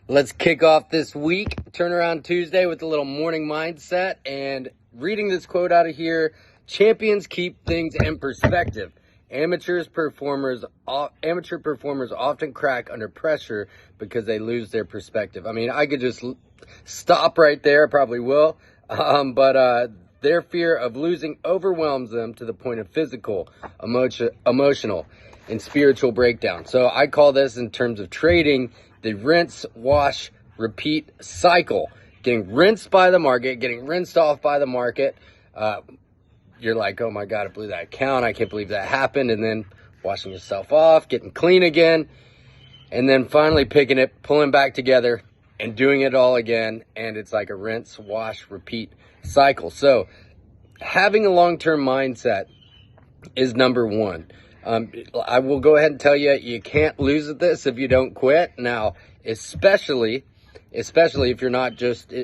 Let's kick off this week, Turnaround Tuesday, with a little morning mindset and reading this quote out of here. Champions keep things in perspective. Amateur performers often crack under pressure because they lose their perspective. I mean, I could just stop right there, probably will, but their fear of losing overwhelms them to the point of physical, emotional, and spiritual breakdown. So I call this, in terms of trading, the rinse, wash, repeat cycle. Getting rinsed by the market, getting rinsed off by the market. You're like, oh my God, I blew that account. I can't believe that happened. And then washing yourself off, getting clean again. And then finally picking it, pulling back together and doing it all again. And it's like a rinse, wash, repeat cycle. So having a long-term mindset is number one. I will go ahead and tell you, you can't lose at this if you don't quit. Now, especially if you're not just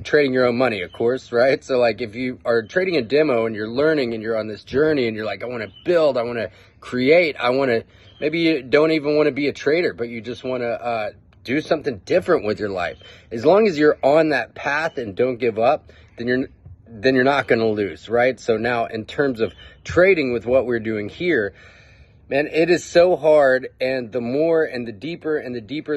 trading your own money, of course, right? So like if you are trading a demo and you're learning and you're on this journey and you're like, I want to build, I want to create, maybe you don't even want to be a trader, but you just want to do something different with your life. As long as you're on that path and don't give up, then you're not going to lose, right? So now, in terms of trading with what we're doing here, man, it is so hard. And the more and the deeper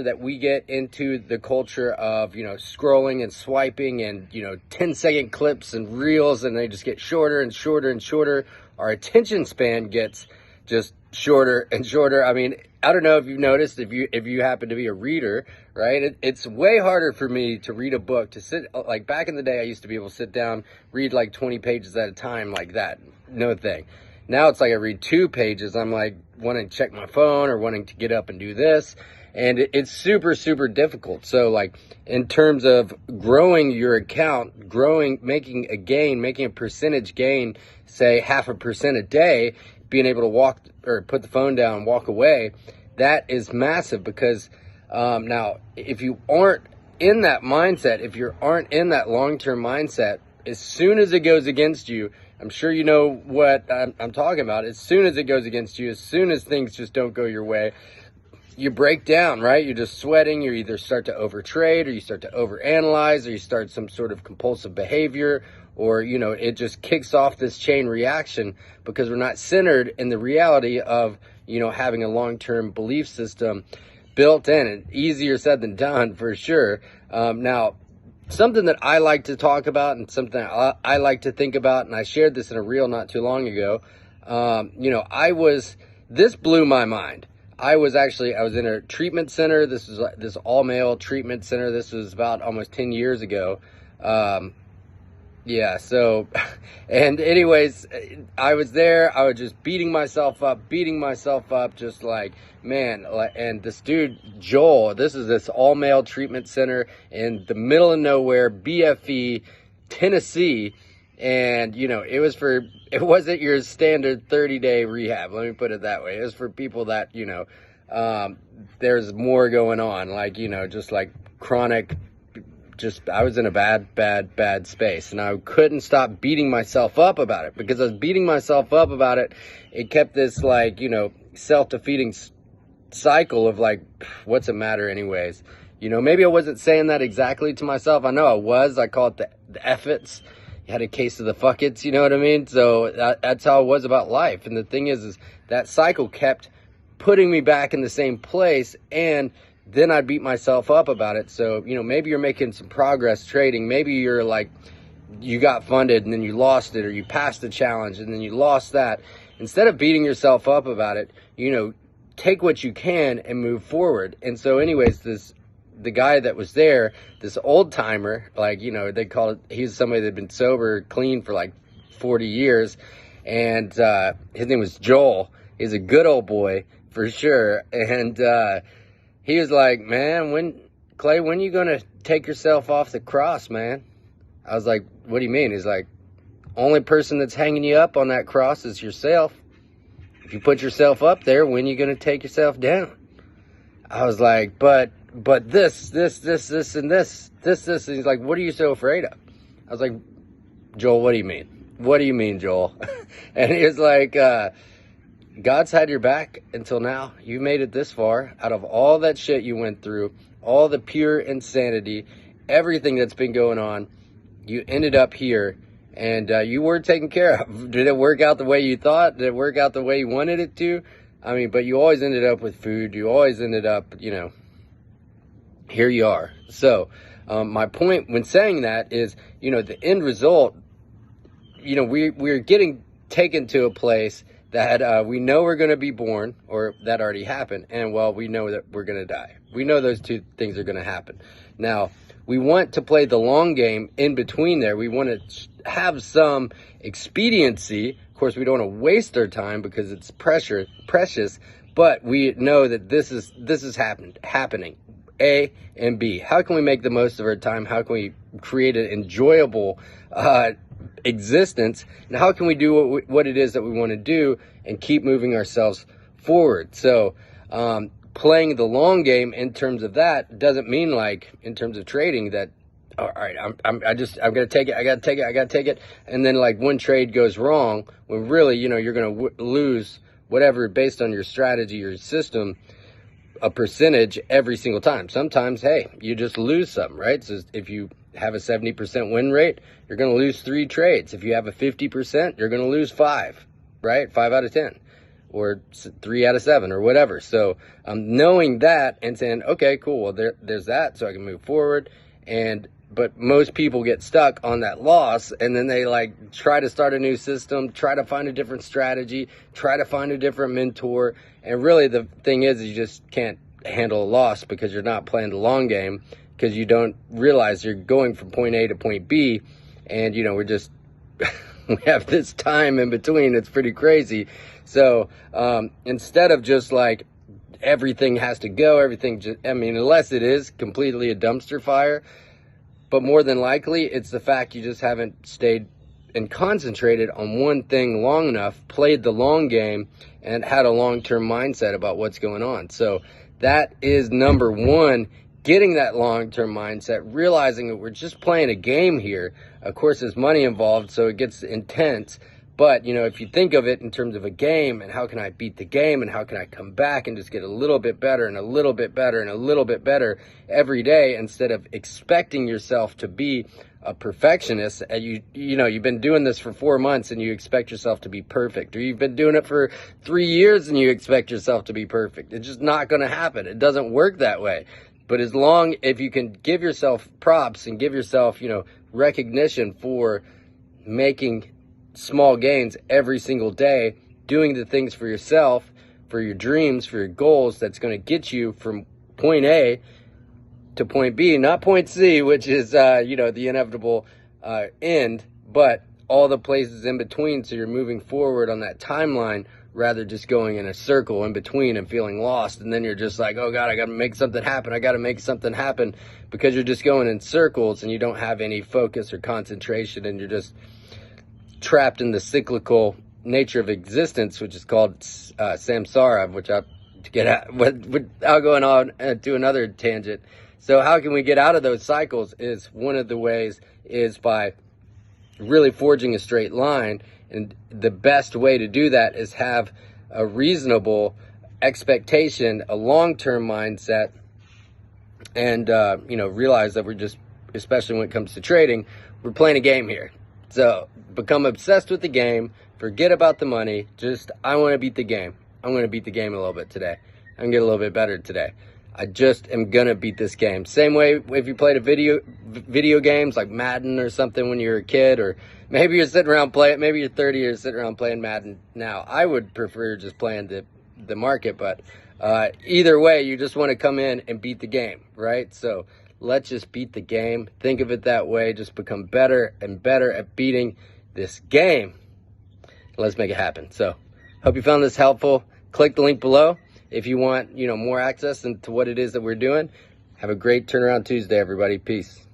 that we get into the culture of, scrolling and swiping and, 10-second clips and reels, and they just get shorter and shorter and shorter, our attention span gets just shorter and shorter. I mean, I don't know if you've noticed, if you happen to be a reader, right? It's way harder for me to read a book, to sit, like back in the day, I used to be able to sit down, read like 20 pages at a time like that. No thing. Now it's like I read 2 pages. I'm like wanting to check my phone or wanting to get up and do this. And it's super, super difficult. So like in terms of growing your account, making a percentage gain, say 0.5% a day, being able to walk or put the phone down and walk away, that is massive. Because now if you aren't in that mindset, if you aren't in that long-term mindset, as soon as it goes against you, I'm sure you know what I'm talking about. As soon as it goes against you, as soon as things just don't go your way, you break down, right? You're just sweating. You either start to overtrade, or you start to overanalyze, or you start some sort of compulsive behavior, or, it just kicks off this chain reaction because we're not centered in the reality of, having a long-term belief system built in. And easier said than done, for sure. Now, something that I like to talk about and something I like to think about, and I shared this in a reel not too long ago. This blew my mind. I was in a treatment center. This was this all-male treatment center. This was about almost 10 years ago. So, and anyways, I was there. I was just beating myself up, just like, man. And this dude, Joel, this is this all-male treatment center in the middle of nowhere, BFE, Tennessee. And, it wasn't your standard 30-day rehab. Let me put it that way. It was for people that, there's more going on, like, just like chronic. I was in a bad space, and I couldn't stop beating myself up about it. Because I was beating myself up about it, it kept this like, self-defeating cycle of like, what's the matter anyways? Maybe I wasn't saying that exactly to myself. I know I was. I call it the F-its. You had a case of the fuck-its, you know what I mean? So that's how it was about life. And the thing is that cycle kept putting me back in the same place, and then I beat myself up about it. So, maybe you're making some progress trading. Maybe you're like, you got funded and then you lost it, or you passed the challenge and then you lost that. Instead of beating yourself up about it, take what you can and move forward. And so anyways, the guy that was there, this old timer, like, they call it, he's somebody that had been sober, clean for like 40 years. And his name was Joel. He's a good old boy for sure. And he was like, man, when you going to take yourself off the cross, man? I was like, what do you mean? He's like, only person that's hanging you up on that cross is yourself. If you put yourself up there, when you going to take yourself down? I was like, but this, and this. And he's like, what are you so afraid of? I was like, Joel, what do you mean? What do you mean, Joel? And he was like, God's had your back until now. You made it this far. Out of all that shit you went through, all the pure insanity, everything that's been going on, you ended up here, and you were taken care of. Did it work out the way you thought? Did it work out the way you wanted it to? I mean, but you always ended up with food. You always ended up, here you are. So my point when saying that is, the end result, we're getting taken to a place that we know we're going to be born, or that already happened, and we know that we're going to die. We know those two things are going to happen. Now, we want to play the long game in between there. We want to have some expediency. Of course, we don't want to waste our time because it's precious, but we know that this is happening. A and B. How can we make the most of our time? How can we create an enjoyable existence? And how can we do what it is that we want to do and keep moving ourselves forward? So playing the long game in terms of that doesn't mean, like, in terms of trading, that all right, I'm gonna take it, I gotta take it, and then like one trade goes wrong when really you're gonna lose whatever, based on your strategy or system, a percentage every single time. Sometimes, hey, you just lose something, right? So if you have a 70% win rate, you're going to lose 3 trades. If you have a 50%, you're going to lose 5, right? 5 out of 10, or 3 out of 7, or whatever. So knowing that and saying, okay, cool, well, there's that, so I can move forward. But most people get stuck on that loss, and then they like try to start a new system, try to find a different strategy, try to find a different mentor. And really the thing is you just can't handle a loss because you're not playing the long game, because you don't realize you're going from point A to point B. And, we're just, we have this time in between. It's pretty crazy. So instead of just like everything has to go, unless it is completely a dumpster fire, but more than likely, it's the fact you just haven't stayed and concentrated on one thing long enough, played the long game, and had a long-term mindset about what's going on. So that is number one, getting that long-term mindset, realizing that we're just playing a game here. Of course, there's money involved, so it gets intense. But, if you think of it in terms of a game, and how can I beat the game, and how can I come back and just get a little bit better and a little bit better and a little bit better every day, instead of expecting yourself to be a perfectionist. And you've been doing this for 4 months and you expect yourself to be perfect, or you've been doing it for 3 years and you expect yourself to be perfect. It's just not going to happen. It doesn't work that way. But if you can give yourself props and give yourself, recognition for making small gains every single day, doing the things for yourself, for your dreams, for your goals, that's going to get you from point A to point B, not point C, which is the inevitable end, but all the places in between, so you're moving forward on that timeline rather just going in a circle in between and feeling lost. And then you're just like, oh God, I got to make something happen, because you're just going in circles and you don't have any focus or concentration, and you're just trapped in the cyclical nature of existence, which is called samsara, which I'll get at without going on to another tangent. So how can we get out of those cycles? Is one of the ways is by really forging a straight line. And the best way to do that is have a reasonable expectation, a long-term mindset, and realize that we're just, especially when it comes to trading, we're playing a game here. So become obsessed with the game, forget about the money, I want to beat the game. I'm going to beat the game a little bit today. I'm going to get a little bit better today. I just am going to beat this game. Same way if you played a video games like Madden or something when you were a kid, or maybe you're sitting around playing, maybe you're 30 years sitting around playing Madden now. I would prefer just playing the market, but either way, you just want to come in and beat the game, right? So let's just beat the game. Think of it that way. Just become better and better at beating this game. Let's make it happen. So hope you found this helpful. Click the link below if you want, more access into what it is that we're doing. Have a great Turnaround Tuesday, everybody. Peace.